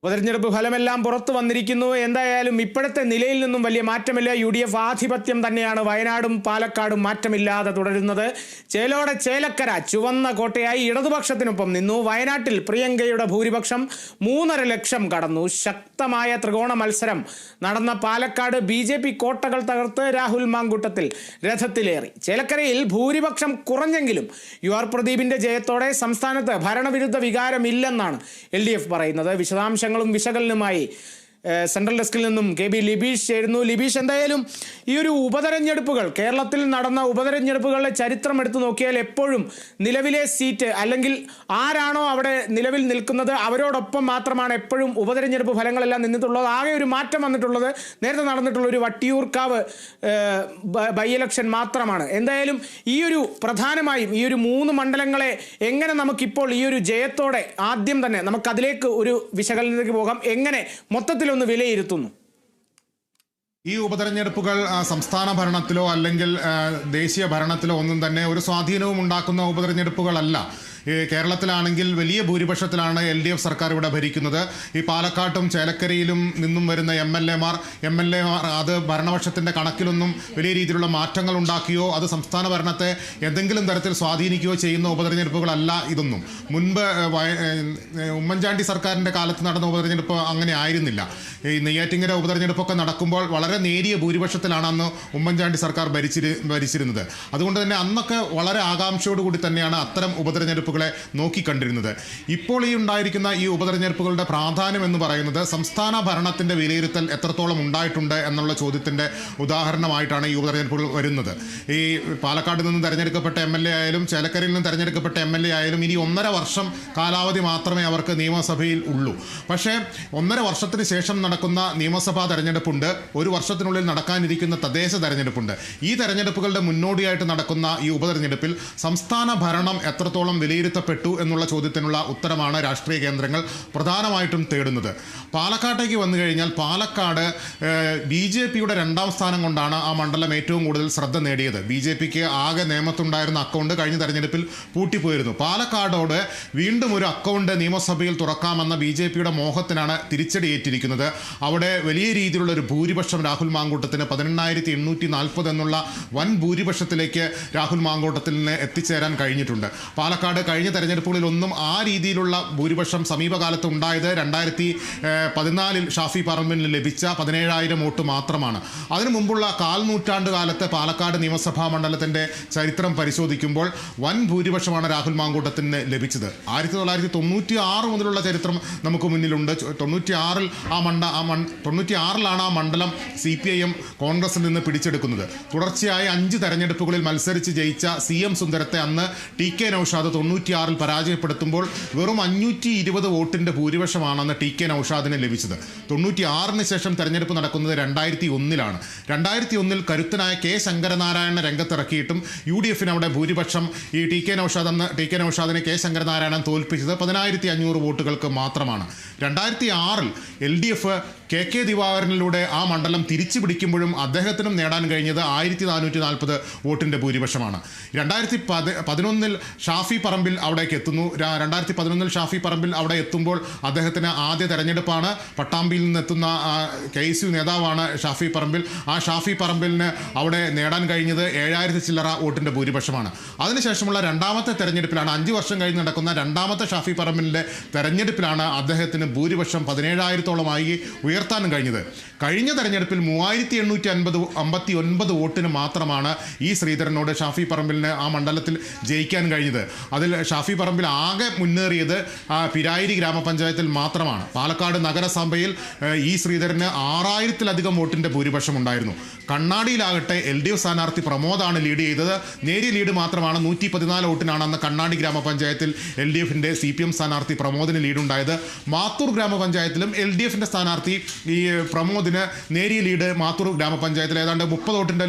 ഉപതെരഞ്ഞെടുപ്പ് ഫലമെല്ലാം പുറത്തു വന്നിരിക്കുന്നു. എന്തായാലും ഇപ്പോഴത്തെ നിലയിൽ നിന്നും വലിയ മാറ്റമില്ല. UDF ആധിപത്യം തന്നെയാണ് വയനാടും പാലക്കാടും മാറ്റമില്ലാതെ തുടരുന്നത്. ചേലോടെ ചേലക്കര ചുവന്ന കോട്ടയായി ഇടതുപക്ഷത്തിനൊപ്പം നിന്നു. വയനാട്ടിൽ പ്രിയങ്കയുടെ ഭൂരിപക്ഷം 3.5 ലക്ഷം കടന്നു. ശക്തമായ ത്രികോണ മത്സരം നടന്ന പാലക്കാട് BJP കോട്ടകൾ തകർത്ത് രാഹുൽ മാങ്കൂട്ടത്തിൽ രഥത്തിലേറി. ചേലക്കരയിൽ ഭൂരിപക്ഷം കുറഞ്ഞെങ്കിലും UR പ്രദീപിന്റെ ജയത്തോടെ സംസ്ഥാനത്ത് ഭരണവിരുദ്ധ വികാരമില്ലെന്നാണ് LDF പറയുന്നത്. വിശദാംശങ്ങളും വിശകലനവുമായി സെൻട്രൽ ഡെസ്കിൽ നിന്നും KB ലിബീഷ് ചേരുന്നു. ലിബീഷ്, എന്തായാലും ഈ ഒരു ഉപതെരഞ്ഞെടുപ്പുകൾ, കേരളത്തിൽ നടന്ന ഉപതെരഞ്ഞെടുപ്പുകളുടെ ചരിത്രം എടുത്തു നോക്കിയാൽ എപ്പോഴും നിലവിലെ സീറ്റ് അല്ലെങ്കിൽ ആരാണോ അവിടെ നിലവിൽ നിൽക്കുന്നത് അവരോടൊപ്പം മാത്രമാണ് എപ്പോഴും ഉപതെരഞ്ഞെടുപ്പ് ഫലങ്ങളെല്ലാം നിന്നിട്ടുള്ളത്. ആകെ ഒരു മാറ്റം വന്നിട്ടുള്ളത് നേരത്തെ നടന്നിട്ടുള്ള ഒരു വട്ടിയൂർക്കാവ് ബൈ ഇലക്ഷൻ മാത്രമാണ്. എന്തായാലും ഈ ഒരു പ്രധാനമായും ഈ ഒരു 3 മണ്ഡലങ്ങളെ എങ്ങനെ നമുക്കിപ്പോൾ ഈ ഒരു ജയത്തോടെ ആദ്യം തന്നെ നമുക്കതിലേക്ക് ഒരു വിശകലനത്തിലേക്ക് പോകാം. എങ്ങനെ മൊത്തത്തിൽ ഒന്ന് വിലയിരുത്തുന്നു? ഈ ഉപതെരഞ്ഞെടുപ്പുകൾ സംസ്ഥാന ഭരണത്തിലോ അല്ലെങ്കിൽ ദേശീയ ഭരണത്തിലോ ഒന്നും തന്നെ ഒരു സ്വാധീനവും ഉണ്ടാക്കുന്ന ഉപതെരഞ്ഞെടുപ്പുകളല്ല. കേരളത്തിലാണെങ്കിൽ വലിയ ഭൂരിപക്ഷത്തിലാണ് LDF സർക്കാർ ഇവിടെ ഭരിക്കുന്നത്. ഈ പാലക്കാട്ടും ചേലക്കരയിലും നിന്നും വരുന്ന എം.എൽ.എമാർ അത് ഭരണപക്ഷത്തിൻ്റെ കണക്കിലൊന്നും വലിയ രീതിയിലുള്ള മാറ്റങ്ങൾ ഉണ്ടാക്കുകയോ അത് സംസ്ഥാന ഭരണത്തെ എന്തെങ്കിലും തരത്തിൽ സ്വാധീനിക്കുകയോ ചെയ്യുന്ന ഉപതെരഞ്ഞെടുപ്പുകളല്ല ഇതൊന്നും. മുൻപ് ഉമ്മൻചാണ്ടി സർക്കാരിൻ്റെ കാലത്ത് നടന്ന ഉപതെരഞ്ഞെടുപ്പ് അങ്ങനെ ആയിരുന്നില്ല. ഈ നെയ്യാറ്റിങ്കര ഉപതെരഞ്ഞെടുപ്പൊക്കെ നടക്കുമ്പോൾ വളരെ നേരിയ ഭൂരിപക്ഷത്തിലാണ് അന്ന് ഉമ്മൻചാണ്ടി സർക്കാർ ഭരിച്ചിരുന്നത്. അതുകൊണ്ട് തന്നെ അന്നൊക്കെ വളരെ ആകാംക്ഷയോടുകൂടി തന്നെയാണ് അത്തരം ഉപതെരഞ്ഞെടുപ്പ് നോക്കിക്കണ്ടിരുന്നത്. ഇപ്പോൾ ഈ ഉണ്ടായിരിക്കുന്ന ഈ ഉപതെരഞ്ഞെടുപ്പുകളുടെ പ്രാധാന്യം എന്ന് പറയുന്നത് സംസ്ഥാന ഭരണത്തിന്റെ വിലയിരുത്തൽ എത്രത്തോളം ഉണ്ടായിട്ടുണ്ട് എന്നുള്ള ചോദ്യത്തിന്റെ ഉദാഹരണമായിട്ടാണ് ഈ ഉപതെരഞ്ഞെടുപ്പുകൾ വരുന്നത്. ഈ പാലക്കാട് നിന്ന് തെരഞ്ഞെടുക്കപ്പെട്ട MLA ആയാലും ചേലക്കരയിൽ നിന്ന് തെരഞ്ഞെടുക്കപ്പെട്ട MLA ആയാലും ഇനി 1.5 വർഷം കാലാവധി മാത്രമേ അവർക്ക് നിയമസഭയിൽ ഉള്ളൂ. പക്ഷേ 1.5 വർഷത്തിന് ശേഷം നടക്കുന്ന നിയമസഭാ തെരഞ്ഞെടുപ്പുണ്ട്, 1 വർഷത്തിനുള്ളിൽ നടക്കാനിരിക്കുന്ന തദ്ദേശ തെരഞ്ഞെടുപ്പുണ്ട്. ഈ തെരഞ്ഞെടുപ്പുകളുടെ മുന്നോടിയായിട്ട് നടക്കുന്ന ഈ ഉപതെരഞ്ഞെടുപ്പിൽ സംസ്ഥാന ഭരണം എത്രത്തോളം വിലയിരുത്തപ്പെട്ടു എന്നുള്ള ചോദ്യത്തിനുള്ള ഉത്തരമാണ് രാഷ്ട്രീയ കേന്ദ്രങ്ങൾ പ്രധാനമായിട്ടും തേടുന്നത്. പാലക്കാട്ടേക്ക് വന്നു കഴിഞ്ഞാൽ പാലക്കാട് BJPയുടെ 2ാം സ്ഥാനം കൊണ്ടാണ് ആ മണ്ഡലം ഏറ്റവും കൂടുതൽ ശ്രദ്ധ നേടിയത്. BJPക്ക് ആകെ നിയമത്തുണ്ടായിരുന്ന അക്കൗണ്ട് കഴിഞ്ഞ തെരഞ്ഞെടുപ്പിൽ പൂട്ടിപ്പോയിരുന്നു. പാലക്കാടോട് വീണ്ടും ഒരു അക്കൗണ്ട് നിയമസഭയിൽ തുറക്കാമെന്ന BJPയുടെ മോഹത്തിനാണ് തിരിച്ചടിയേറ്റിരിക്കുന്നത്. അവിടെ വലിയ രീതിയിലുള്ള ഒരു ഭൂരിപക്ഷം രാഹുൽ മാങ്കൂട്ടത്തിന് 18,840 എന്നുള്ള വൻ ഭൂരിപക്ഷത്തിലേക്ക് രാഹുൽ മാങ്കൂട്ടത്തിന് എത്തിച്ചേരാൻ കഴിഞ്ഞിട്ടുണ്ട്. പാലക്കാട് കഴിഞ്ഞ തെരഞ്ഞെടുപ്പുകളിലൊന്നും ആ രീതിയിലുള്ള ഭൂരിപക്ഷം സമീപകാലത്ത് ഉണ്ടായത് 2014 ഷാഫി പറമ്പിലിന് ലഭിച്ച 17,000 വോട്ട് മാത്രമാണ്. അതിനു മുമ്പുള്ള 1/4 നൂറ്റാണ്ട് കാലത്ത് പാലക്കാട് നിയമസഭാ മണ്ഡലത്തിൻ്റെ ചരിത്രം പരിശോധിക്കുമ്പോൾ വൻ ഭൂരിപക്ഷമാണ് രാഹുൽ മാങ്കൂട്ടത്തിന് ലഭിച്ചത്. 1996 മുതലുള്ള ചരിത്രം നമുക്ക് മുന്നിലുണ്ട്. 96-ലാണ് ആ മണ്ഡലം CPIM കോൺഗ്രസിൽ നിന്ന് പിടിച്ചെടുക്കുന്നത്. തുടർച്ചയായ 5 തെരഞ്ഞെടുപ്പുകളിൽ മത്സരിച്ച് ജയിച്ച CM സുന്ദരത്തെ അന്ന് TK നൗഷാദ് 96-ൽ പരാജയപ്പെടുത്തുമ്പോൾ വെറും 520 വോട്ടിൻ്റെ ഭൂരിപക്ഷമാണെന്ന് TK നൗഷാദിന് ലഭിച്ചത്. 96-ന് ശേഷം തെരഞ്ഞെടുപ്പ് നടക്കുന്നത് 2001-ലാണ്. 2001-ൽ കരുത്തനായ K ശങ്കരനാരായണനെ രംഗത്തിറക്കിയിട്ടും UDFന് അവിടെ ഭൂരിപക്ഷം ഈ TK നൗഷാദിനെ K ശങ്കരനാരായണൻ തോൽപ്പിച്ചത് 10,500 വോട്ടുകൾക്ക് മാത്രമാണ്. 2006-ൽ LDF KK ദിവാകരനിലൂടെ ആ മണ്ഡലം തിരിച്ചു പിടിക്കുമ്പോഴും അദ്ദേഹത്തിനും നേടാൻ കഴിഞ്ഞത് 1,440 വോട്ടിൻ്റെ ഭൂരിപക്ഷമാണ്. 2011-ൽ ഷാഫി പറമ്പിൽ അവിടേക്ക് എത്തുന്നു. 2011-ൽ ഷാഫി പറമ്പിൽ അവിടെ എത്തുമ്പോൾ അദ്ദേഹത്തിന് ആദ്യ തെരഞ്ഞെടുപ്പാണ്. പട്ടാമ്പിയിൽ നിന്നെത്തുന്ന KSU നേതാവാണ് ഷാഫി പറമ്പിൽ. ആ ഷാഫി പറമ്പിലിന് അവിടെ നേടാൻ കഴിഞ്ഞത് 7,000 ചില്ലറ വോട്ടിൻ്റെ ഭൂരിപക്ഷമാണ്. അതിനുശേഷമുള്ള 2ാമത്തെ തെരഞ്ഞെടുപ്പിലാണ്, 5 വർഷം കഴിഞ്ഞ് നടക്കുന്ന 2ാമത്തെ ഷാഫി പറമ്പിലിൻ്റെ തെരഞ്ഞെടുപ്പിലാണ് അദ്ദേഹത്തിന് ഭൂരിപക്ഷം 17,000-ഓളമായി ഉയർത്താനും കഴിഞ്ഞത്. കഴിഞ്ഞ തെരഞ്ഞെടുപ്പിൽ 3,859 വോട്ടിന് മാത്രമാണ് ഈ ശ്രീധരനോട് ഷാഫി പറമ്പിലിന് ആ മണ്ഡലത്തിൽ ജയിക്കാൻ കഴിഞ്ഞത്. അതിൽ ഷാഫി പറമ്പിൽ ആകെ മുന്നേറിയത് പിരായിരി ഗ്രാമപഞ്ചായത്തിൽ മാത്രമാണ്. പാലക്കാട് നഗരസഭയിൽ ഈ ശ്രീധരന് 6,000-ലധികം വോട്ടിൻ്റെ ഭൂരിപക്ഷം ഉണ്ടായിരുന്നു. കണ്ണാടിയിലാകട്ടെ LDF സ്ഥാനാർത്ഥി പ്രമോദാണ് ലീഡ് ചെയ്തത്. നേരിയ ലീഡ് മാത്രമാണ്, 114 വോട്ടിനാണ് അന്ന് കണ്ണാടി ഗ്രാമപഞ്ചായത്തിൽ LDFൻ്റെ CPM സ്ഥാനാർത്ഥി പ്രമോദിന് ലീഡുണ്ടായത്. മാത്തൂർ ഗ്രാമപഞ്ചായത്തിലും LDFൻ്റെ സ്ഥാനാർത്ഥി ഈ പ്രമോദിന് നേരിയ ലീഡ് മാത്തൂർ ഗ്രാമപഞ്ചായത്തിൽ ഏതാണ്ട് 30 വോട്ടിൻ്റെ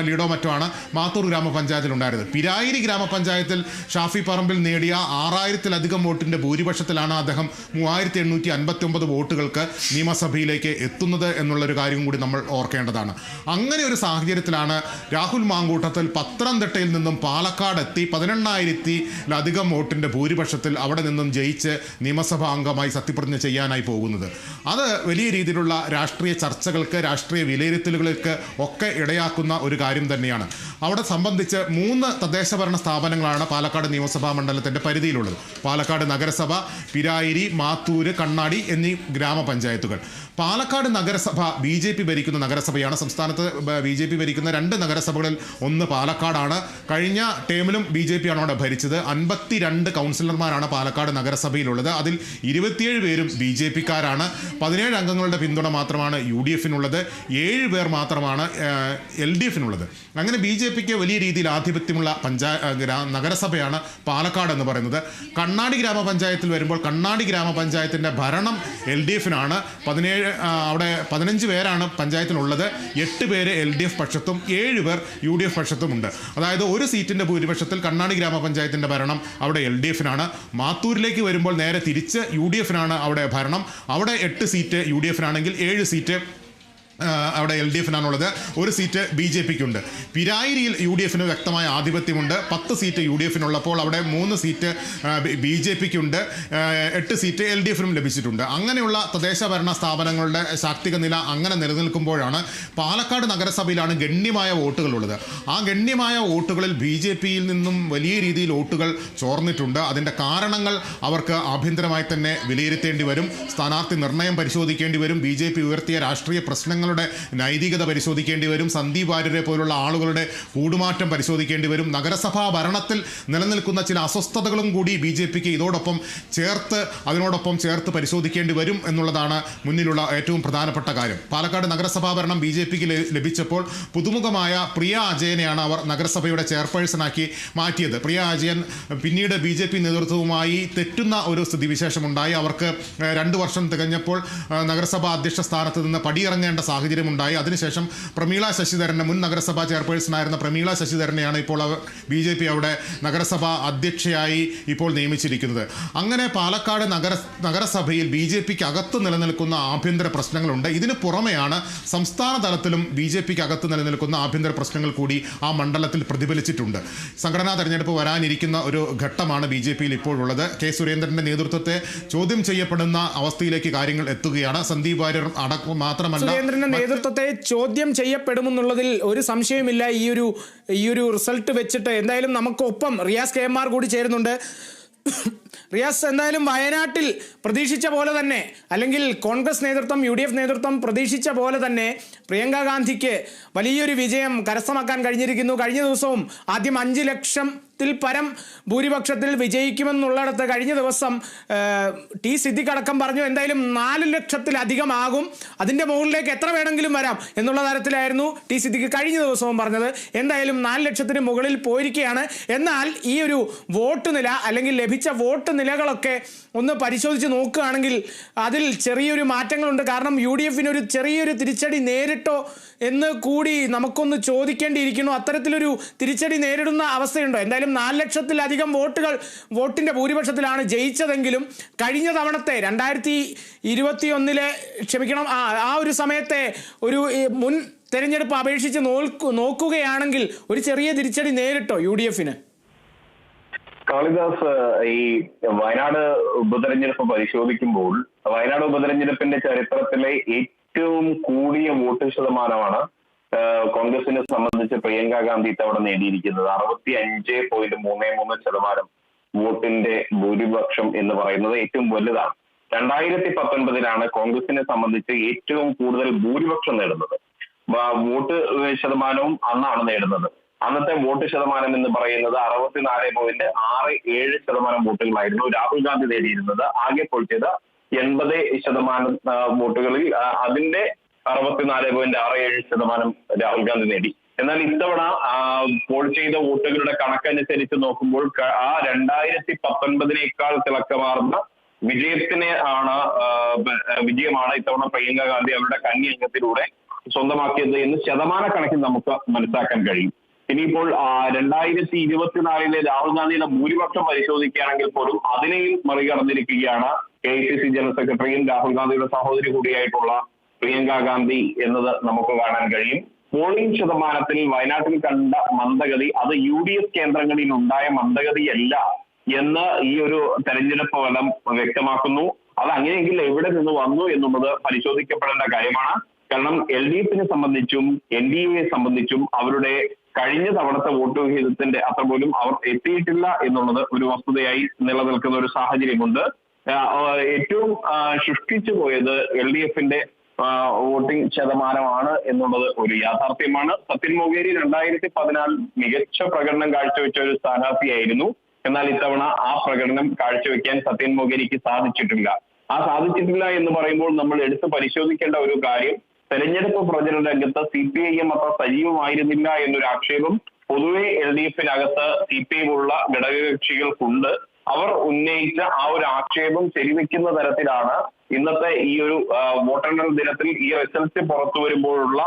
ലീഡോ മറ്റോ ആണ് മാത്തൂർ ഗ്രാമപഞ്ചായത്തിൽ ഉണ്ടായിരുന്നത്. പിരായിരി ഗ്രാമപഞ്ചായത്തിൽ ഷാഫി പറമ്പിൽ നേടിയ 6000-ലധികം വോട്ടിൻ്റെ ഭൂരിപക്ഷത്തിലാണ് അദ്ദേഹം 3859 വോട്ടുകൾക്ക് നിയമസഭയിലേക്ക് എത്തുന്നത് എന്നുള്ളൊരു കാര്യം കൂടി നമ്മൾ ഓർക്കേണ്ടതാണ്. അങ്ങനെ ഒരു സാഹചര്യത്തിലാണ് രാഹുൽ മാങ്കൂട്ടത്തിൽ പത്തനംതിട്ടയിൽ നിന്നും പാലക്കാട് എത്തി 18,000-ലധികം വോട്ടിൻ്റെ ഭൂരിപക്ഷത്തിൽ അവിടെ നിന്നും ജയിച്ച് നിയമസഭാ അംഗമായി സത്യപ്രതിജ്ഞ ചെയ്യാനായി പോകുന്നത്. അത് വലിയ രീതിയിലുള്ള രാഷ്ട്രീയ ചർച്ചകൾക്ക്, രാഷ്ട്രീയ വിലയിരുത്തലുകൾക്ക് ഒക്കെ ഇടയാക്കുന്ന ഒരു കാര്യം തന്നെയാണ്. അവിടെ സംബന്ധിച്ച് 3 തദ്ദേശഭരണ സ്ഥാപനങ്ങളാണ് പാലക്കാട് നിയമസഭാ മണ്ഡലത്തിൻ്റെ പരിധിയിലുള്ളത്. പാലക്കാട് നഗരസഭ, പിരായിരി, മാത്തൂര്, കണ്ണാടി എന്നീ ഗ്രാമപഞ്ചായത്തുകൾ. പാലക്കാട് നഗരസഭ BJP ഭരിക്കുന്ന നഗരസഭയാണ്. സംസ്ഥാനത്ത് BJP ഭരിക്കുന്ന 2 നഗരസഭകളിൽ ഒന്ന് പാലക്കാടാണ്. കഴിഞ്ഞ ടേമിലും BJP ആണ് അവിടെ ഭരിച്ചത്. 52 കൗൺസിലർമാരാണ് പാലക്കാട് നഗരസഭയിലുള്ളത്. അതിൽ 27 പേരും BJP-ക്കാരാണ്. 17 അംഗങ്ങളുടെ പിന്തുണ മാത്രമാണ് UDF-നുള്ളത്. 7 പേർ മാത്രമാണ് LDF-നുള്ളത്. അങ്ങനെ BJP-ക്ക് വലിയ രീതിയിൽ ആധിപത്യമുള്ള നഗരസഭയാണ് പാലക്കാട് എന്ന് പറയുന്നത്. കണ്ണാടി ഗ്രാമപഞ്ചായത്തിൽ വരുമ്പോൾ കണ്ണാടി ഗ്രാമപഞ്ചായത്തിൻ്റെ ഭരണം LDF-നാണ്. അവിടെ 15 പേരാണ് പഞ്ചായത്തിലുള്ളത്. 8 പേര് LDF പക്ഷത്തും 7 പേർ UDF പക്ഷത്തുമുണ്ട്. അതായത് ഒരു സീറ്റിൻ്റെ ഭൂരിപക്ഷത്തിൽ കണ്ണാടി ഗ്രാമപഞ്ചായത്തിൻ്റെ ഭരണം അവിടെ LDF-നാണ്. മാത്തൂരിലേക്ക് വരുമ്പോൾ നേരെ തിരിച്ച് UDF-നാണ് അവിടെ ഭരണം. അവിടെ 8 സീറ്റ് UDF-നാണെങ്കിൽ 7 സീറ്റ് അവിടെ LDF-നാണുള്ളത്. ഒരു സീറ്റ് BJP-ക്കുണ്ട്. പിരായിരിയിൽ UDF-ന് വ്യക്തമായ ആധിപത്യമുണ്ട്. 10 സീറ്റ് UDF-നുള്ളപ്പോൾ അവിടെ 3 സീറ്റ് BJP-ക്കുണ്ട്. 8 സീറ്റ് LDF-നും ലഭിച്ചിട്ടുണ്ട്. അങ്ങനെയുള്ള തദ്ദേശ ഭരണ സ്ഥാപനങ്ങളുടെ ശാക്തിക നില അങ്ങനെ നിലനിൽക്കുമ്പോഴാണ് പാലക്കാട് നഗരസഭയിലാണ് ഗണ്യമായ വോട്ടുകളുള്ളത്. ആ ഗണ്യമായ വോട്ടുകളിൽ BJP-യിൽ നിന്നും വലിയ രീതിയിൽ വോട്ടുകൾ ചോർന്നിട്ടുണ്ട്. അതിൻ്റെ കാരണങ്ങൾ അവർക്ക് ആഭ്യന്തരമായി തന്നെ വിലയിരുത്തേണ്ടി വരും. സ്ഥാനാർത്ഥി നിർണയം പരിശോധിക്കേണ്ടി വരും. BJP ഉയർത്തിയ രാഷ്ട്രീയ പ്രശ്നങ്ങൾ നൈതികത പരിശോധിക്കേണ്ടി വരും. സന്ദീപ് വാര്യരെ പോലുള്ള ആളുകളുടെ കൂടുമാറ്റം പരിശോധിക്കേണ്ടി വരും. നഗരസഭാ ഭരണത്തിൽ നിലനിൽക്കുന്ന ചില അസ്വസ്ഥതകളും കൂടി BJP-ക്ക് അതിനോടൊപ്പം ചേർത്ത് പരിശോധിക്കേണ്ടി വരും എന്നുള്ളതാണ് മുന്നിലുള്ള ഏറ്റവും പ്രധാനപ്പെട്ട കാര്യം. പാലക്കാട് നഗരസഭാ ഭരണം BJP-ക്ക് ലഭിച്ചപ്പോൾ പുതുമുഖമായ പ്രിയ അജയനെയാണ് അവർ നഗരസഭയുടെ ചെയർപേഴ്സണാക്കി മാറ്റിയത്. പ്രിയ അജയൻ പിന്നീട് BJP നേതൃത്വവുമായി തെറ്റുന്ന ഒരു സ്ഥിതിവിശേഷമുണ്ടായി. അവർക്ക് 2 വർഷം തികഞ്ഞപ്പോൾ നഗരസഭാ അധ്യക്ഷ സ്ഥാനത്ത് നിന്ന് പടിയിറങ്ങേണ്ട സാഹചര്യമുണ്ടായി. അതിനുശേഷം പ്രമീള ശശിധരനെ, മുൻ നഗരസഭാ ചെയർപേഴ്സണായിരുന്ന പ്രമീള ശശിധരനെയാണ് ഇപ്പോൾ BJP അവിടെ നഗരസഭാ അധ്യക്ഷയായി ഇപ്പോൾ നിയമിച്ചിരിക്കുന്നത്. അങ്ങനെ പാലക്കാട് നഗരസഭയിൽ BJP-ക്ക് അകത്ത് നിലനിൽക്കുന്ന ആഭ്യന്തര പ്രശ്നങ്ങളുണ്ട്. ഇതിന് പുറമെയാണ് സംസ്ഥാന തലത്തിലും BJP-ക്ക് അകത്ത് നിലനിൽക്കുന്ന ആഭ്യന്തര പ്രശ്നങ്ങൾ കൂടി ആ മണ്ഡലത്തിൽ പ്രതിഫലിച്ചിട്ടുണ്ട്. സംഘടനാ തെരഞ്ഞെടുപ്പ് വരാനിരിക്കുന്ന ഒരു ഘട്ടമാണ് BJP-യിൽ ഇപ്പോഴുള്ളത്. കെ സുരേന്ദ്രന്റെ നേതൃത്വത്തെ ചോദ്യം ചെയ്യപ്പെടുന്ന അവസ്ഥയിലേക്ക് കാര്യങ്ങൾ എത്തുകയാണ്. സന്ദീപ് വാര്യർ മാത്രമല്ല, നേതൃത്വത്തെ ചോദ്യം ചെയ്യപ്പെടുമെന്നുള്ളതിൽ ഒരു സംശയമില്ല. ഈ ഒരു റിസൾട്ട് വെച്ചിട്ട് എന്തായാലും നമുക്കൊപ്പം റിയാസ് KM കൂടി ചേരുന്നുണ്ട്. റിയാസ്, എന്തായാലും വയനാട്ടിൽ പ്രതീക്ഷിച്ച പോലെ തന്നെ, അല്ലെങ്കിൽ കോൺഗ്രസ് നേതൃത്വം, UDF നേതൃത്വം പ്രതീക്ഷിച്ച പോലെ തന്നെ പ്രിയങ്ക ഗാന്ധിക്ക് വലിയൊരു വിജയം കരസ്ഥമാക്കാൻ കഴിഞ്ഞിരിക്കുന്നു. കഴിഞ്ഞ ദിവസവും ആദ്യം 5 ലക്ഷത്തിൽ പരം ഭൂരിപക്ഷത്തിൽ വിജയിക്കുമെന്നുള്ളിടത്ത് കഴിഞ്ഞ ദിവസം T സിദ്ദിഖ് അടക്കം പറഞ്ഞു എന്തായാലും 4 ലക്ഷത്തിലധികമാകും, അതിൻ്റെ മുകളിലേക്ക് എത്ര വേണമെങ്കിലും വരാം എന്നുള്ള തരത്തിലായിരുന്നു T സിദ്ദിഖ് കഴിഞ്ഞ ദിവസവും പറഞ്ഞത്. എന്തായാലും 4 ലക്ഷത്തിന് മുകളിൽ പോയിരിക്കുകയാണ്. എന്നാൽ ഈ ഒരു വോട്ട് നില, അല്ലെങ്കിൽ ലഭിച്ച വോട്ട് നിലകളൊക്കെ ഒന്ന് പരിശോധിച്ച് നോക്കുകയാണെങ്കിൽ അതിൽ ചെറിയൊരു മാറ്റങ്ങളുണ്ട്. കാരണം UDF-ന് ഒരു ചെറിയൊരു തിരിച്ചടി നേരിട്ടോ എന്ന് കൂടി നമുക്കൊന്ന് ചോദിക്കേണ്ടിയിരിക്കുന്നു. അത്തരത്തിലൊരു തിരിച്ചടി നേരിടുന്ന അവസ്ഥയുണ്ടോ? എന്തായാലും 4 ലക്ഷത്തിലധികം വോട്ടിൻ്റെ ഭൂരിപക്ഷത്തിലാണ് ജയിച്ചതെങ്കിലും കഴിഞ്ഞ തവണത്തെ 2021 ക്ഷമിക്കണം, ആ ഒരു സമയത്തെ ഒരു മുൻ തെരഞ്ഞെടുപ്പ് അപേക്ഷിച്ച് നോക്കുകയാണെങ്കിൽ ഒരു ചെറിയ തിരിച്ചടി നേരിട്ടോ UDF-ന്? കാളിദാസ്, ഈ വയനാട് ഉപതെരഞ്ഞെടുപ്പ് പരിശോധിക്കുമ്പോൾ വയനാട് ഉപതെരഞ്ഞെടുപ്പിന്റെ ചരിത്രത്തിലെ ഏറ്റവും കൂടിയ വോട്ട് ശതമാനമാണ് കോൺഗ്രസിനെ സംബന്ധിച്ച് പ്രിയങ്ക ഗാന്ധി ഇത്തവണ നേടിയിരിക്കുന്നത്. 65.33% വോട്ടിന്റെ ഭൂരിപക്ഷം എന്ന് പറയുന്നത് ഏറ്റവും വലുതാണ്. 2019 കോൺഗ്രസിനെ സംബന്ധിച്ച് ഏറ്റവും കൂടുതൽ ഭൂരിപക്ഷം നേടുന്നത്. വോട്ട് ശതമാനവും അന്നാണ് നേടുന്നത്. അന്നത്തെ വോട്ട് ശതമാനം എന്ന് പറയുന്നത് 64.67% വോട്ടുകളായിരുന്നു രാഹുൽ ഗാന്ധി നേടിയിരുന്നത്. ആകെ പോൾ ചെയ്ത 80% വോട്ടുകളിൽ അതിന്റെ 64.67% രാഹുൽ ഗാന്ധി നേടി. എന്നാൽ ഇത്തവണ പോൾ ചെയ്ത വോട്ടുകളുടെ കണക്കനുസരിച്ച് നോക്കുമ്പോൾ ആ 2019 തിളക്കമാർന്ന വിജയമാണ് ഇത്തവണ പ്രിയങ്ക ഗാന്ധി അവരുടെ കന്നി അംഗത്തിലൂടെ സ്വന്തമാക്കിയത് എന്ന് ശതമാനക്കണക്കിൽ നമുക്ക് മനസ്സിലാക്കാൻ കഴിയും. ഇനിയിപ്പോൾ 2024 രാഹുൽ ഗാന്ധിയുടെ ഭൂരിപക്ഷം പരിശോധിക്കുകയാണെങ്കിൽ പോലും അതിനെയും മറികടന്നിരിക്കുകയാണ് AICC ജനറൽ സെക്രട്ടറിയും രാഹുൽ ഗാന്ധിയുടെ സഹോദരി കൂടിയായിട്ടുള്ള പ്രിയങ്ക ഗാന്ധി എന്നത് നമുക്ക് കാണാൻ കഴിയും. പോളിംഗ് ശതമാനത്തിൽ വയനാട്ടിൽ കണ്ട മന്ദഗതി അത് UDF കേന്ദ്രങ്ങളിൽ ഉണ്ടായ മന്ദഗതിയല്ല എന്ന് ഈ ഒരു തെരഞ്ഞെടുപ്പ് ഫലം വ്യക്തമാക്കുന്നു. അത് അങ്ങനെയെങ്കിൽ എവിടെ നിന്ന് വന്നു എന്നുള്ളത് പരിശോധിക്കപ്പെടേണ്ട കാര്യമാണ്. കാരണം LDFനെ സംബന്ധിച്ചും NDAയെ സംബന്ധിച്ചും അവരുടെ കഴിഞ്ഞ തവണത്തെ വോട്ട് വിഹിതത്തിന്റെ അത്ര പോലും അവർ എത്തിയിട്ടില്ല എന്നുള്ളത് ഒരു വസ്തുതയായി നിലനിൽക്കുന്ന ഒരു സാഹചര്യമുണ്ട്. ഏറ്റവും സൃഷ്ടിച്ചു പോയത് LDFന്റെ വോട്ടിംഗ് ശതമാനമാണ് എന്നുള്ളത് ഒരു യാഥാർത്ഥ്യമാണ്. സത്യൻ മൊകേരി 2014 മികച്ച പ്രകടനം കാഴ്ചവെച്ച ഒരു സ്ഥാനാർത്ഥിയായിരുന്നു. എന്നാൽ ഇത്തവണ ആ പ്രകടനം കാഴ്ചവെക്കാൻ സത്യൻ മൊകേരിക്ക് സാധിച്ചിട്ടില്ല. സാധിച്ചിട്ടില്ല എന്ന് പറയുമ്പോൾ നമ്മൾ എടുത്ത് പരിശോധിക്കേണ്ട ഒരു കാര്യം, തെരഞ്ഞെടുപ്പ് പ്രചരണ രംഗത്ത് CPIM അത്ര സജീവമായിരുന്നില്ല എന്നൊരു ആക്ഷേപം പൊതുവെ LDFനകത്ത് CPIM ഉള്ള ഘടകകക്ഷികൾക്കുണ്ട്. അവർ ഉന്നയിച്ച ആ ഒരു ആക്ഷേപം ശരിവെക്കുന്ന തരത്തിലാണ് ഇന്നത്തെ ഈ ഒരു വോട്ടെണ്ണൽ ദിനത്തിൽ ഈ റിസൾട്ട് പുറത്തു വരുമ്പോഴുള്ള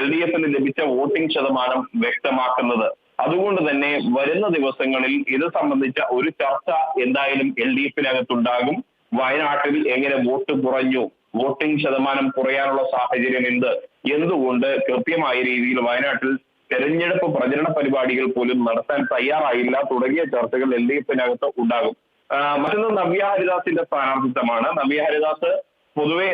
LDFന് ലഭിച്ച വോട്ടിംഗ് ശതമാനം വ്യക്തമാക്കുന്നത്. അതുകൊണ്ട് തന്നെ വരുന്ന ദിവസങ്ങളിൽ ഇത് സംബന്ധിച്ച ഒരു ചർച്ച എന്തായാലും LDFനകത്തുണ്ടാകും. വയനാട്ടിൽ എങ്ങനെ വോട്ട് കുറഞ്ഞു, വോട്ടിംഗ് ശതമാനം കുറയാനുള്ള സാഹചര്യം എന്തുകൊണ്ട് കൃത്യമായ രീതിയിൽ വയനാട്ടിൽ തെരഞ്ഞെടുപ്പ് പ്രചരണ പരിപാടികൾ പോലും നടത്താൻ തയ്യാറായില്ല തുടങ്ങിയ ചർച്ചകൾ LDFനകത്ത് ഉണ്ടാകും. മറ്റൊന്ന് നവ്യ ഹരിദാസിന്റെ സ്ഥാനാർത്ഥിത്വമാണ്. നവ്യ ഹരിദാസ് പൊതുവെ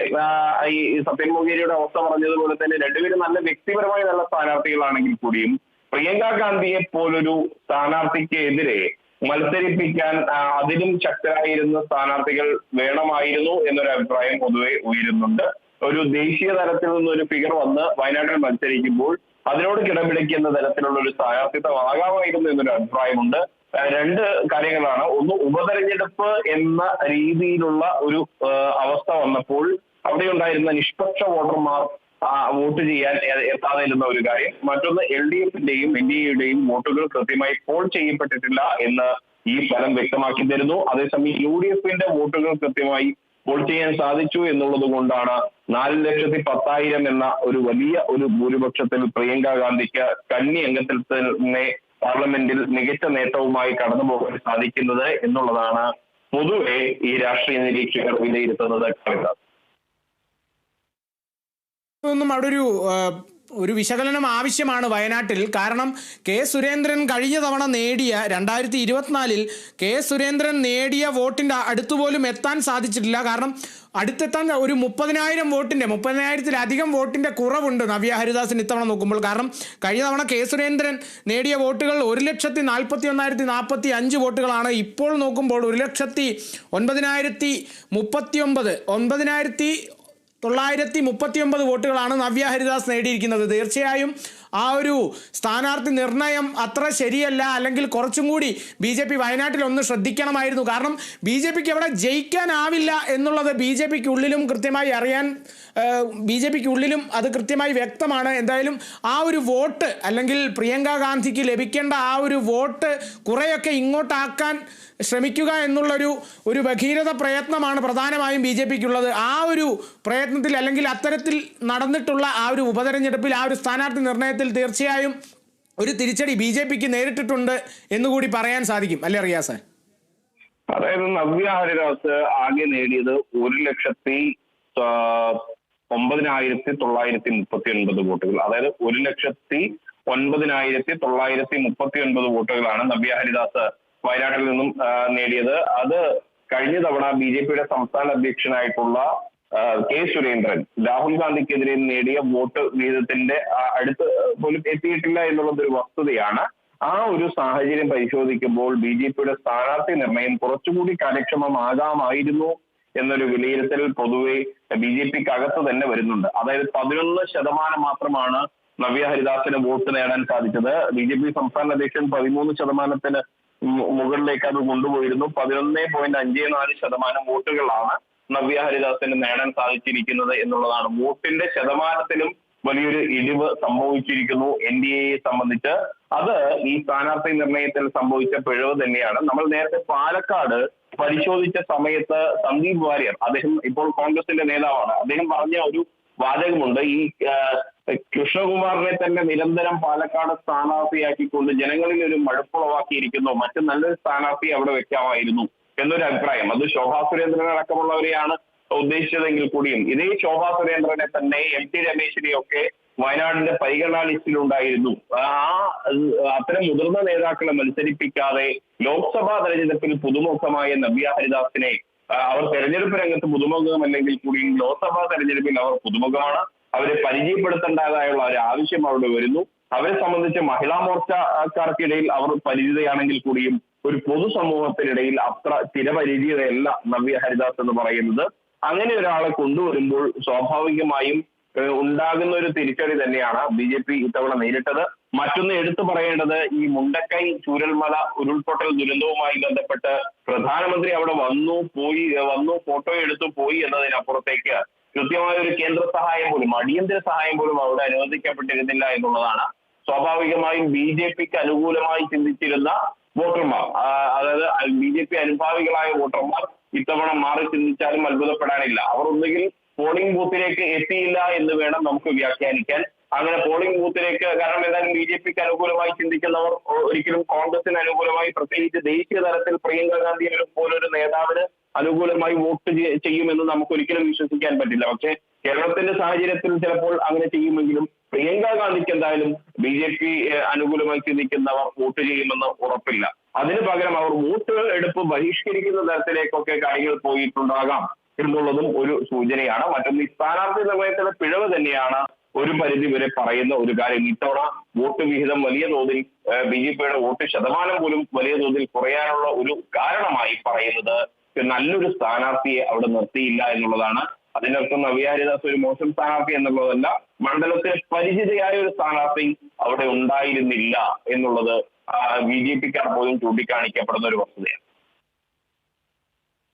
ഈ സത്യൻ മൊകേരിയുടെ അവസ്ഥ പറഞ്ഞതുപോലെ തന്നെ രണ്ടുപേരും നല്ല വ്യക്തിപരമായി നല്ല സ്ഥാനാർത്ഥികളാണെങ്കിൽ കൂടിയും പ്രിയങ്ക ഗാന്ധിയെ പോലൊരു സ്ഥാനാർത്ഥിക്ക് എതിരെ മത്സരിപ്പിക്കാൻ അതിലും ശക്തരായിരുന്ന സ്ഥാനാർത്ഥികൾ വേണമായിരുന്നു എന്നൊരു അഭിപ്രായം പൊതുവെ ഉയരുന്നുണ്ട്. ഒരു ദേശീയ തലത്തിൽ നിന്നൊരു ഫിഗർ വന്ന് വയനാട്ടിൽ മത്സരിക്കുമ്പോൾ അതിനോട് കിടപിടിക്കുന്ന തരത്തിലുള്ള ഒരു സ്ഥാനാർത്ഥിത്വം ആകാമായിരുന്നു എന്നൊരു അഭിപ്രായമുണ്ട്. രണ്ട് കാര്യങ്ങളാണ്. ഒന്ന്, ഉപതെരഞ്ഞെടുപ്പ് എന്ന രീതിയിലുള്ള ഒരു അവസ്ഥ വന്നപ്പോൾ അവിടെ ഉണ്ടായിരുന്ന നിഷ്പക്ഷ വോട്ടർമാർ വോട്ട് ചെയ്യാൻ എത്താതിരുന്ന ഒരു കാര്യം. മറ്റൊന്ന്, LDFന്റെയും NDAയുടെയും വോട്ടുകൾ കൃത്യമായി പോൾ ചെയ്യപ്പെട്ടിട്ടില്ല എന്ന് ഈ ഫലം വ്യക്തമാക്കി തരുന്നു. അതേസമയം UDFന്റെ വോട്ടുകൾ കൃത്യമായി പോൾ ചെയ്യാൻ സാധിച്ചു എന്നുള്ളത് കൊണ്ടാണ് 4,10,000 എന്ന ഒരു വലിയ ഒരു ഭൂരിപക്ഷത്തിൽ പ്രിയങ്ക ഗാന്ധിക്ക് കന്നി അംഗത്തിൽ തന്നെ പാർലമെന്റിൽ മികച്ച നേട്ടവുമായി കടന്നു പോകാൻ സാധിക്കുന്നത് എന്നുള്ളതാണ് പൊതുവെ ഈ രാഷ്ട്രീയ നിരീക്ഷകർ വിലയിരുത്തുന്നത്. ഒന്നും അവിടെ ഒരു വിശകലനം ആവശ്യമാണ് വയനാട്ടിൽ. കാരണം സുരേന്ദ്രൻ കഴിഞ്ഞ തവണ നേടിയ 2024 സുരേന്ദ്രൻ നേടിയ വോട്ടിൻ്റെ അടുത്തുപോലും എത്താൻ സാധിച്ചിട്ടില്ല. കാരണം അടുത്തെത്താൻ ഒരു 30,000-30,000-ത്തിലധികം വോട്ടിൻ്റെ കുറവുണ്ട് നവ്യ ഹരിദാസിന് ഇത്തവണ നോക്കുമ്പോൾ. കാരണം കഴിഞ്ഞ തവണ സുരേന്ദ്രൻ നേടിയ വോട്ടുകൾ 1,41,045 വോട്ടുകളാണ്. ഇപ്പോൾ നോക്കുമ്പോൾ 1,09,39 വോട്ടുകളാണ് നവ്യ ഹരിദാസ് നേടിയിരിക്കുന്നത്. തീർച്ചയായും ആ ഒരു സ്ഥാനാർത്ഥി നിർണയം അത്ര ശരിയല്ല. അല്ലെങ്കിൽ കുറച്ചും കൂടി BJP വയനാട്ടിൽ ഒന്ന് ശ്രദ്ധിക്കണമായിരുന്നു. കാരണം BJPക്ക് എവിടെ ജയിക്കാനാവില്ല എന്നുള്ളത് BJPക്ക് ഉള്ളിലും കൃത്യമായി അറിയാൻ, BJPക്ക് ഉള്ളിലും അത് കൃത്യമായി വ്യക്തമാണ്. എന്തായാലും ആ ഒരു വോട്ട്, അല്ലെങ്കിൽ പ്രിയങ്ക ഗാന്ധിക്ക് ലഭിക്കേണ്ട ആ ഒരു വോട്ട് കുറേയൊക്കെ ഇങ്ങോട്ടാക്കാൻ ശ്രമിക്കുക എന്നുള്ളൊരു ഭഗീരഥ പ്രയത്നമാണ് പ്രധാനമായും BJPക്കുള്ളത്. ആ ഒരു പ്രയത്നത്തിൽ, അല്ലെങ്കിൽ അത്തരത്തിൽ നടന്നിട്ടുള്ള ആ ഒരു ഉപതെരഞ്ഞെടുപ്പിൽ, ആ ഒരു സ്ഥാനാർത്ഥി നിർണയത്തിൽ തീർച്ചയായും ഒരു തിരിച്ചടി BJPക്ക് നേരിട്ടിട്ടുണ്ട് എന്നുകൂടി പറയാൻ സാധിക്കും, അല്ലേ റിയാസ്? അതായത് നവ്യ ഹരിദാസ് ആകെ നേടിയത് 1,09,939 വോട്ടുകൾ. അതായത് 1,09,939 വോട്ടുകളാണ് നവ്യ ഹരിദാസ് വയനാട്ടിൽ നിന്നും നേടിയത്. അത് കഴിഞ്ഞ തവണ BJPയുടെ സംസ്ഥാന അധ്യക്ഷനായിട്ടുള്ള സുരേന്ദ്രൻ രാഹുൽ ഗാന്ധിക്കെതിരെ നേടിയ വോട്ട് വിഹിതത്തിന്റെ അടുത്ത് പോലും എത്തിയിട്ടില്ല എന്നുള്ളത് ഒരു വസ്തുതയാണ്. ആ ഒരു സാഹചര്യം പരിശോധിക്കുമ്പോൾ BJPയുടെ സ്ഥാനാർത്ഥി നിർണയം കുറച്ചുകൂടി കാര്യക്ഷമമാകാമായിരുന്നു എന്നൊരു വിലയിരുത്തൽ പൊതുവെ BJPക്ക് അകത്ത് തന്നെ വരുന്നുണ്ട്. അതായത് 11% മാത്രമാണ് നവ്യ ഹരിദാസിന് വോട്ട് നേടാൻ സാധിച്ചത്. BJP സംസ്ഥാന അധ്യക്ഷൻ 13% മുകളിലേക്ക് അത് കൊണ്ടുപോയിരുന്നു. 11.54% വോട്ടുകളാണ് നവ്യ ഹരിദാസിന് നേടാൻ സാധിച്ചിരിക്കുന്നത് എന്നുള്ളതാണ്. വോട്ടിന്റെ ശതമാനത്തിലും വലിയൊരു ഇടിവ് സംഭവിച്ചിരിക്കുന്നു NDAയെ സംബന്ധിച്ച്. അത് ഈ സ്ഥാനാർത്ഥി നിർണയത്തിൽ സംഭവിച്ച പിഴവ് തന്നെയാണ്. നമ്മൾ നേരത്തെ പാലക്കാട് പരിശോധിച്ച സമയത്ത് സന്ദീപ് വാര്യർ, അദ്ദേഹം ഇപ്പോൾ കോൺഗ്രസിന്റെ നേതാവാണ്, അദ്ദേഹം പറഞ്ഞ ഒരു വാചകമുണ്ട്. ഈ കൃഷ്ണകുമാറിനെ തന്നെ നിരന്തരം പാലക്കാട് സ്ഥാനാർത്ഥിയാക്കിക്കൊണ്ട് ജനങ്ങളിൽ ഒരു മടുപ്പുളവാക്കിയിരിക്കുന്നു, മറ്റു നല്ലൊരു സ്ഥാനാർത്ഥി അവിടെ വെക്കാമായിരുന്നു എന്നൊരു അഭിപ്രായം. അത് ശോഭാ സുരേന്ദ്രൻ അടക്കമുള്ളവരെയാണ് ഉദ്ദേശിച്ചതെങ്കിൽ കൂടിയും ഇതേ ശോഭാ സുരേന്ദ്രനെ തന്നെ MT രമേശിനെയൊക്കെ വയനാടിന്റെ പരിഗണനാ ലിസ്റ്റിലുണ്ടായിരുന്നു. അത്തരം മുതിർന്ന നേതാക്കളെ മത്സരിപ്പിക്കാതെ ലോക്സഭാ തെരഞ്ഞെടുപ്പിൽ പുതുമുഖമായ നവ്യ ഹരിദാസിനെ അവർ തെരഞ്ഞെടുപ്പ് രംഗത്ത് പുതുമുഖമല്ലെങ്കിൽ കൂടിയും ലോക്സഭാ തെരഞ്ഞെടുപ്പിൽ അവർ പുതുമുഖമാണ്. അവരെ പരിചയപ്പെടുത്തേണ്ടതായുള്ള ഒരു ആവശ്യം അവിടെ വരുന്നു. അവരെ സംബന്ധിച്ച് മഹിളാ മോർച്ചക്കാർക്കിടയിൽ അവർ പരിചിതയാണെങ്കിൽ കൂടിയും ഒരു പൊതുസമൂഹത്തിനിടയിൽ അത്ര ചിരപരിചിതയല്ല നവ്യ ഹരിദാസ് എന്ന് പറയുന്നത്. അങ്ങനെ ഒരാളെ കൊണ്ടുവരുമ്പോൾ സ്വാഭാവികമായും ഉണ്ടാകുന്ന ഒരു തിരിച്ചടി തന്നെയാണ് BJP ഇത്തവണ നേരിട്ടത്. മറ്റൊന്ന് എടുത്തു പറയേണ്ടത്, ഈ മുണ്ടക്കൈ ചൂരൽമല ഉരുൾപൊട്ടൽ ദുരന്തവുമായി ബന്ധപ്പെട്ട് പ്രധാനമന്ത്രി അവിടെ വന്നു ഫോട്ടോ എടുത്തു പോയി എന്നതിനപ്പുറത്തേക്ക് കൃത്യമായ ഒരു കേന്ദ്ര സഹായം പോലും, അടിയന്തര സഹായം പോലും അവിടെ അനുവദിക്കപ്പെട്ടിരുന്നില്ല എന്നുള്ളതാണ്. സ്വാഭാവികമായും BJPക്ക് അനുകൂലമായി ചിന്തിച്ചിരുന്ന വോട്ടർമാർ, അതായത് BJP അനുഭാവികളായ വോട്ടർമാർ ഇത്തവണ മാറി ചിന്തിച്ചാലും അത്ഭുതപ്പെടാനില്ല. അവർ ഒന്നുകിൽ പോളിംഗ് ബൂത്തിലേക്ക് എത്തിയില്ല എന്ന് വേണം നമുക്ക് വ്യാഖ്യാനിക്കാൻ. അങ്ങനെ പോളിംഗ് ബൂത്തിലേക്ക്, കാരണം എന്തായാലും BJPക്ക് അനുകൂലമായി ചിന്തിക്കുന്നവർ ഒരിക്കലും കോൺഗ്രസിന് അനുകൂലമായി, പ്രത്യേകിച്ച് ദേശീയ തലത്തിൽ പ്രിയങ്ക ഗാന്ധി പോലൊരു നേതാവിന് അനുകൂലമായി വോട്ട് ചെയ്യുമെന്ന് നമുക്ക് ഒരിക്കലും വിശ്വസിക്കാൻ പറ്റില്ല. പക്ഷേ കേരളത്തിന്റെ സാഹചര്യത്തിൽ ചിലപ്പോൾ അങ്ങനെ ചെയ്യുമെങ്കിലും പ്രിയങ്ക ഗാന്ധിക്ക് എന്തായാലും BJP അനുകൂലമായി ചിന്തിക്കുന്നവർ വോട്ട് ചെയ്യുമെന്ന് ഉറപ്പില്ല. അതിനു പകരം അവർ വോട്ട് എടുപ്പ് ബഹിഷ്കരിക്കുന്ന തരത്തിലേക്കൊക്കെ കാര്യങ്ങൾ പോയിട്ടുണ്ടാകാം എന്നുള്ളതും ഒരു സൂചനയാണ്. മറ്റൊന്ന്, ഈ സ്ഥാനാർത്ഥി നിർണയത്തിലെ പിഴവ് തന്നെയാണ് ഒരു പരിധി വരെ പറയുന്ന ഒരു കാര്യം. ഇത്തവണ വോട്ട് വിഹിതം വലിയ തോതിൽ, BJPയുടെ വോട്ട് ശതമാനം പോലും വലിയ തോതിൽ കുറയാനുള്ള ഒരു കാരണമായി പറയുന്നത് നല്ലൊരു സ്ഥാനാർത്ഥിയെ അവിടെ നിർത്തിയില്ല എന്നുള്ളതാണ്. അതിനർത്ഥം നവ്യ ഹരിദാസ് ഒരു മോശം സ്ഥാനാർത്ഥി എന്നുള്ളതല്ല, മണ്ഡലത്തിൽ പരിചിതയായ ഒരു സ്ഥാനാർത്ഥി അവിടെ ഉണ്ടായിരുന്നില്ല എന്നുള്ളത് BJPക്കാർ പോലും ചൂണ്ടിക്കാണിക്കപ്പെടുന്ന ഒരു വസ്തുതയാണ്.